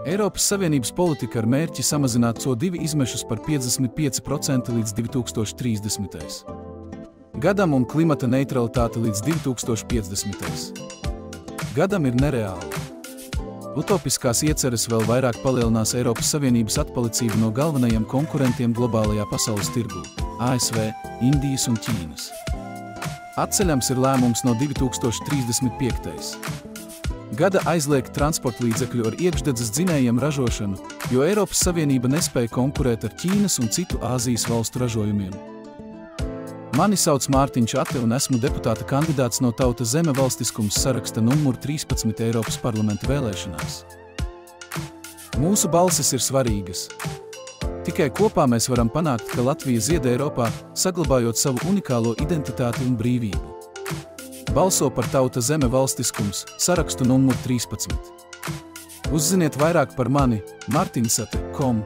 Eiropas Savienības politika ar mērķi samazināt CO2 izmešus par 55% līdz 2030. gadam un klimata neutralitāte līdz 2050. gadam ir nereāla. Utopiskās ieceres vēl vairāk palielinās Eiropas Savienības atpalicību no galvenajiem konkurentiem globālajā pasaules tirgū – ASV, Indijas un Ķīnas. Atceļams ir lēmums no 2035. gada aizliegt transporta līdzekļu ar iekšdedzes dzinējiem ražošanu, jo Eiropas Savienība nespēja konkurēt ar Ķīnas un citu Āzijas valstu ražojumiem. Mani sauc Mārtiņš Ate un esmu deputāta kandidāts no Tauta Zeme valstiskums saraksta numur 13 Eiropas parlamenta vēlēšanās. Mūsu balsis ir svarīgas. Tikai kopā mēs varam panākt, ka Latvija zied Eiropā, saglabājot savu unikālo identitāti un brīvību. Balso par Tauta Zeme valstiskums, sarakstu numur 13. Uzziniet vairāk par mani martinsate.com.